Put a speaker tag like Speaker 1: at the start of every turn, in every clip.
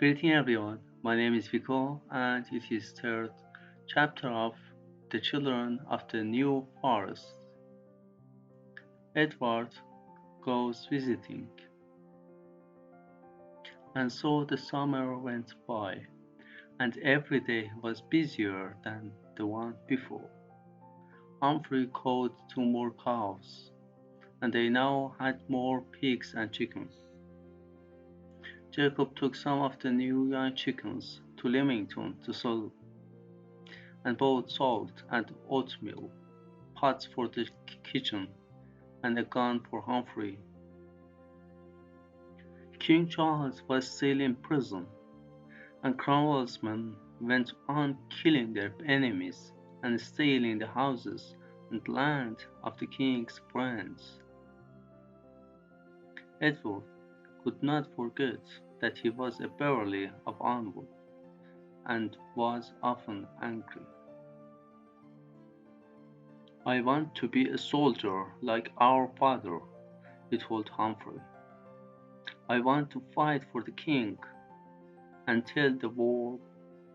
Speaker 1: Greeting everyone, my name is Vico and it is third chapter of The Children of the New Forest. Edward goes visiting, and so the summer went by, and every day was busier than the one before. Humphrey caught two more cows, and they now had more pigs and chickens. Jacob took some of the new young chickens to Leamington to sell, and bought salt and oatmeal, pots for the kitchen, and a gun for Humphrey. King Charles was still in prison, and Cromwell's men went on killing their enemies and stealing the houses and land of the king's friends. Edward could not forget that he was a Beverley of Arnwood, and was often angry. "I want to be a soldier like our father," he told Humphrey. "I want to fight for the king, and tell the world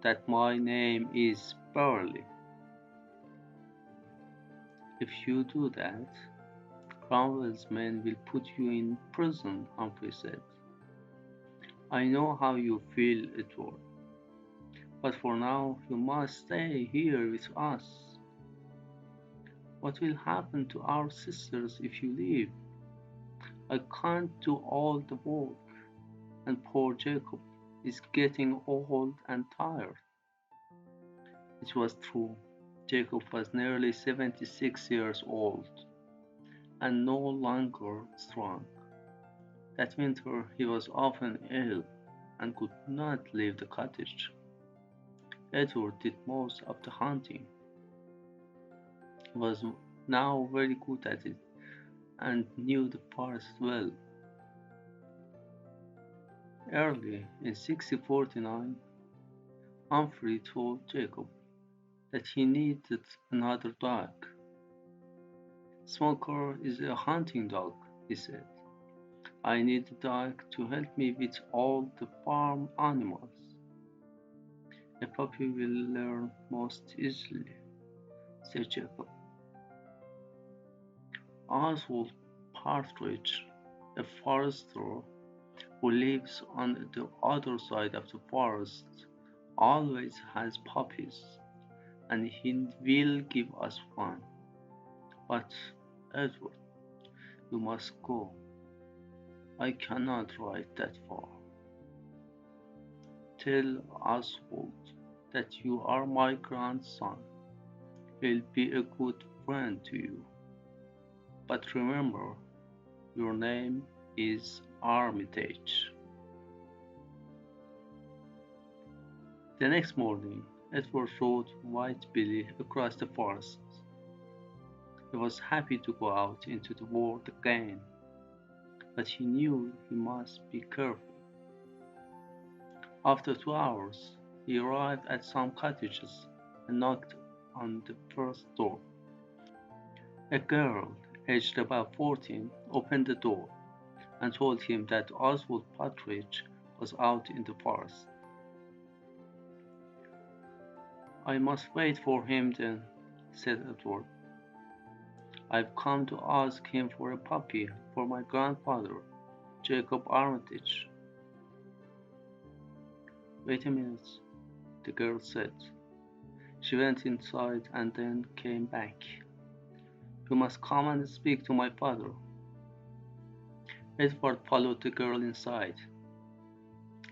Speaker 1: that my name is Beverley." "If you do that, Cromwell's men will put you in prison," Humphrey said. "I know how you feel, Edward, but for now you must stay here with us. What will happen to our sisters if you leave? I can't do all the work, and poor Jacob is getting old and tired." It was true. Jacob was nearly 76 years old, and no longer strong. That winter he was often ill, and could not leave the cottage. Edward did most of the hunting. He was now very good at it, and knew the forest well. Early in 1649, Humphrey told Jacob that he needed another dog. "Smoker is a hunting dog," he said. "I need a dog to help me with all the farm animals." "A puppy will learn most easily," said Jacob. Oswald Partridge, a forester who lives on the other side of the forest, always has puppies, and he will give us one. But, Edward, you must go. I cannot ride that far. Tell Oswald that you are my grandson. He'll be a good friend to you. But remember, your name is Armitage." The next morning, Edward rode White Billy across the forest. He was happy to go out into the world again, but he knew he must be careful. After 2 hours, he arrived at some cottages and knocked on the first door. A girl, aged about 14, opened the door and told him that Oswald Partridge was out in the forest. "I must wait for him then," said Edward. "I've come to ask him for a puppy for my grandfather, Jacob Armitage." "Wait a minute," the girl said. She went inside and then came back. "You must come and speak to my father." Edward followed the girl inside.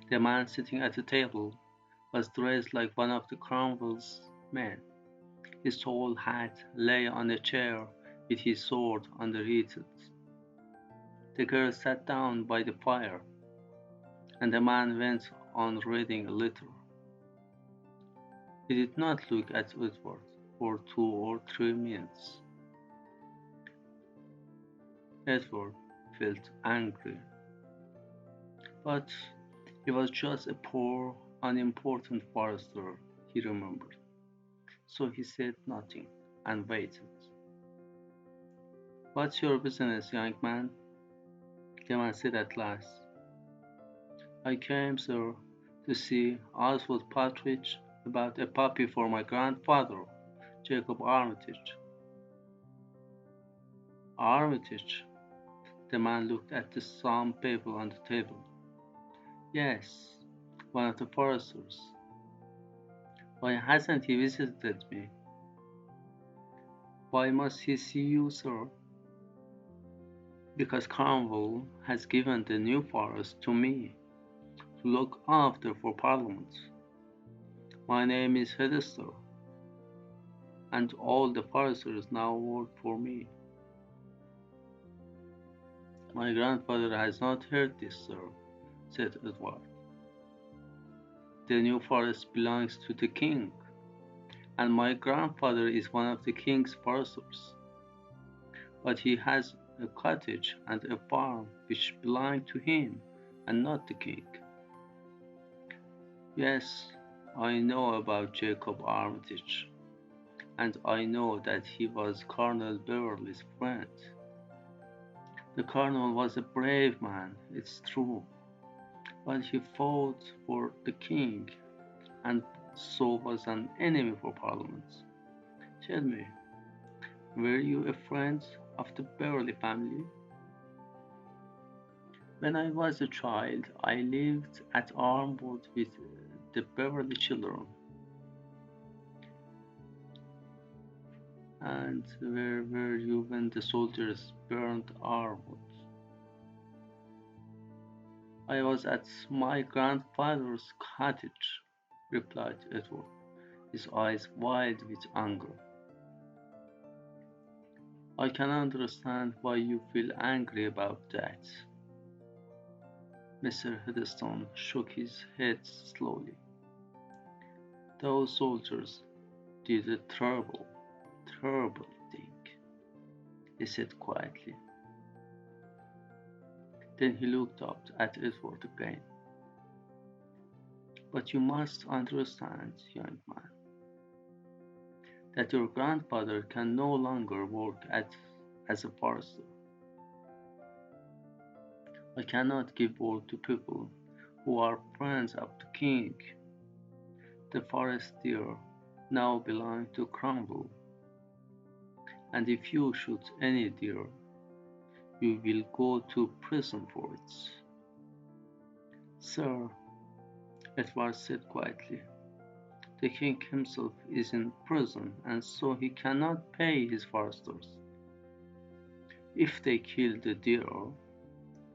Speaker 1: The man sitting at the table was dressed like one of the Cromwell's men. His tall hat lay on a chair with his sword underneath it. The girl sat down by the fire, and the man went on reading a letter. He did not look at Edward for 2 or 3 minutes. Edward felt angry, but he was just a poor, unimportant forester, he remembered. So he said nothing and waited. "What's your business, young man?" the man said at last. "I came, sir, To see Oswald Partridge about a puppy for my grandfather, Jacob Armitage. Armitage. The man looked at the some paper on the table. Yes, one of the foresters. Why hasn't he visited me? Why must he see you, sir? Because Cromwell has given the New Forest to me to look after for Parliament. My name is Hedester, and all the foresters now work for me. My grandfather has not heard this, sir, said Edward. The New Forest belongs to the king, and my grandfather is one of the king's foresters. But he has a cottage and a farm which belong to him and not the king. Yes, I know about Jacob Armitage, and I know that he was Colonel Beverley's friend. The colonel was a brave man, it's true, but he fought for the king, and so was an enemy for Parliament. Tell me, were you a friend of the Beverley family? When I was a child, I lived at Armwood with the Beverley children. And where were you when the soldiers burned Armwood? I was at my grandfather's cottage, replied Edward, his eyes wide with anger. I can understand why you feel angry about that. Mr. Heatherstone shook his head slowly. Those soldiers did a terrible, terrible thing, he said quietly. Then he looked up at Edward again. But you must understand, young man, that your grandfather can no longer work as a forester. I cannot give work to people who are friends of the king. The forest deer now belong to Cromwell, and if you shoot any deer, you will go to prison for it. Sir, Edward said quietly, the king himself is in prison, and so he cannot pay his foresters. If they kill the deer,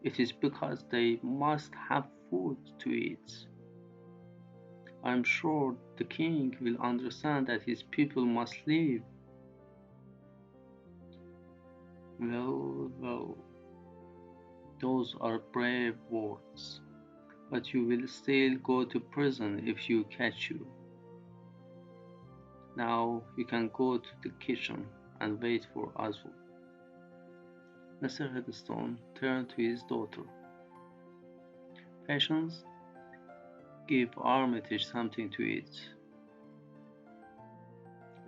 Speaker 1: it is because they must have food to eat. I am sure the king will understand that his people must live. Well, well, those are brave words, but you will still go to prison if you catch you. Now you can go to the kitchen and wait for Oswald. Mr. Heatherstone turned to his daughter. Patience, give Armitage something to eat.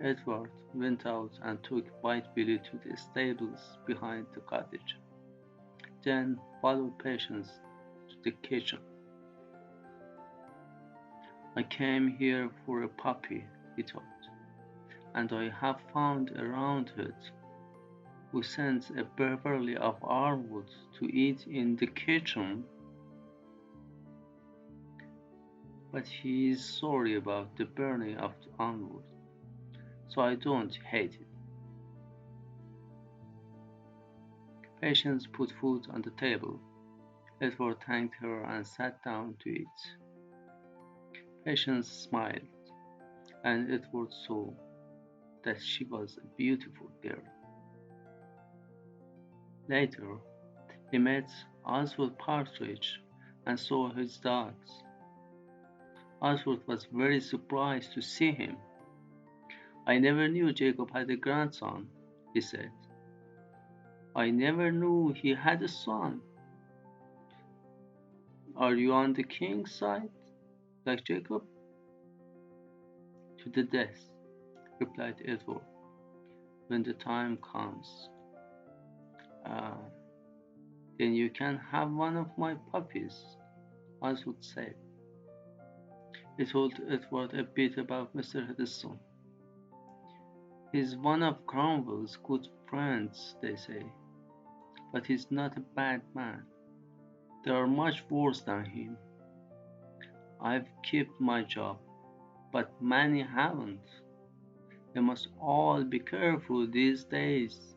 Speaker 1: Edward went out and took White Billy to the stables behind the cottage, then followed Patience to the kitchen. I came here for a puppy, he thought, and I have found a Roundhead who sends a Beverley of Armwood to eat in the kitchen, but he is sorry about the burning of the Armwood, so I don't hate it. Patience put food on the table. Edward thanked her and sat down to eat. Patience smiled, and Edward saw that she was a beautiful girl. Later, he met Oswald Partridge and saw his dogs. Oswald was very surprised to see him. I never knew Jacob had a grandson, he said. I never knew he had a son. Are you on the king's side, like Jacob? To the death, replied Edward, when the time comes. Uh, then you can have one of my puppies, Oswald said. He told Edward a bit about Mr. Huddleston. He's one of Cromwell's good friends, they say, but he's not a bad man. There are much worse than him. I've kept my job, but many haven't. They must all be careful these days.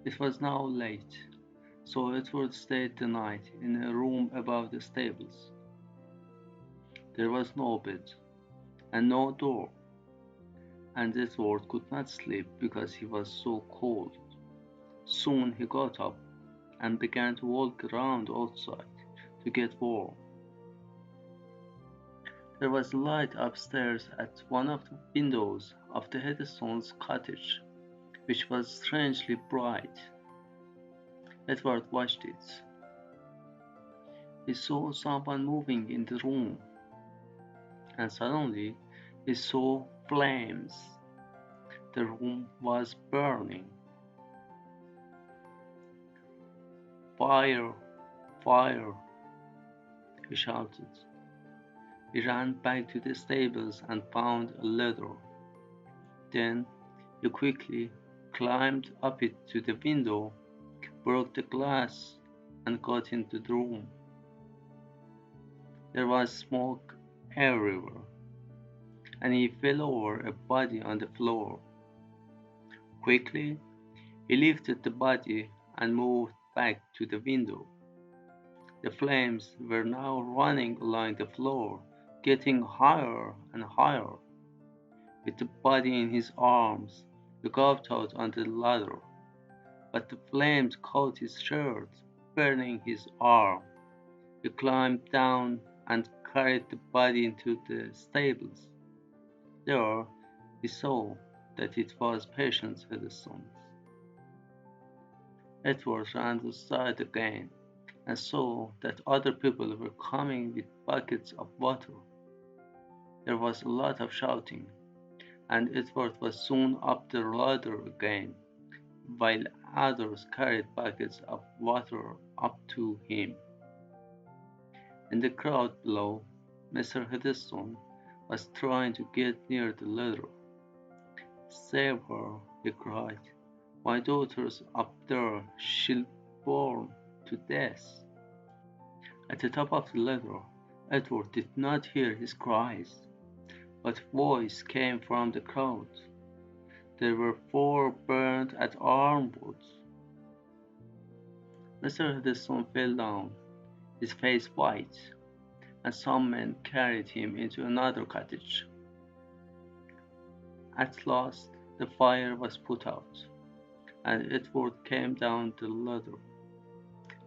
Speaker 1: It was now late, so Edward stayed the night in a room above the stables. There was no bed and no door, and Edward could not sleep because he was so cold. Soon he got up and began to walk around outside to get warm. There was light upstairs at one of the windows of the Headstone's cottage, which was strangely bright. Edward watched it. He saw someone moving in the room, and suddenly he saw flames. The room was burning. Fire! Fire! He shouted. He ran back to the stables and found a ladder. Then he quickly climbed up it to the window, broke the glass, and got into the room. There was smoke everywhere, and he fell over a body on the floor. Quickly, he lifted the body and moved back to the window. The flames were now running along the floor, getting higher and higher. With the body in his arms, he got out on the ladder, but the flames caught his shirt, burning his arm. He climbed down and carried the body into the stables. There he saw that it was Patience Huddleston's. Edward ran outside again and saw that other people were coming with buckets of water. There was a lot of shouting, and Edward was soon up the ladder again, while others carried buckets of water up to him. In the crowd below, Mr. Huddleston was trying to get near the ladder. "Save her," he cried. "My daughter's up there. She'll burn to death." At the top of the ladder, Edward did not hear his cries, but a voice came from the crowd. There were 4 burned at Armwood. Mr. Huddleston fell down, his face white, and some men carried him into another cottage. At last the fire was put out, and Edward came down the ladder.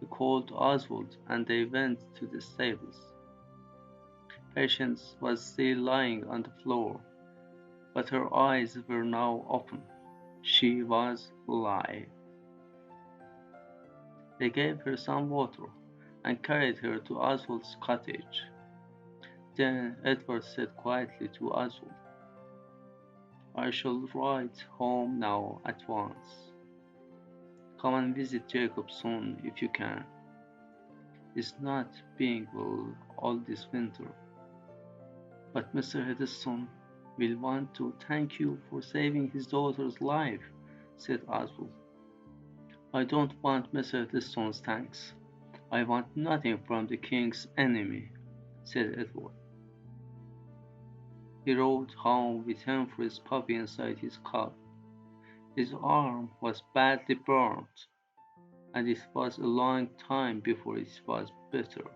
Speaker 1: He called Oswald, and they went to the stables. Patience was still lying on the floor, but her eyes were now open. She was alive. They gave her some water and carried her to Oswald's cottage. Then Edward said quietly to Oswald, "I shall write home now at once. Come and visit Jacob soon if you can. He's not being well all this winter. But Mr. Huddleston will want to thank you for saving his daughter's life," said Oswald. "I don't want Mr. Huddleston's thanks. I want nothing from the king's enemy," said Edward. He rode home with Humphrey's puppy inside his cab. His arm was badly burnt, and it was a long time before it was better.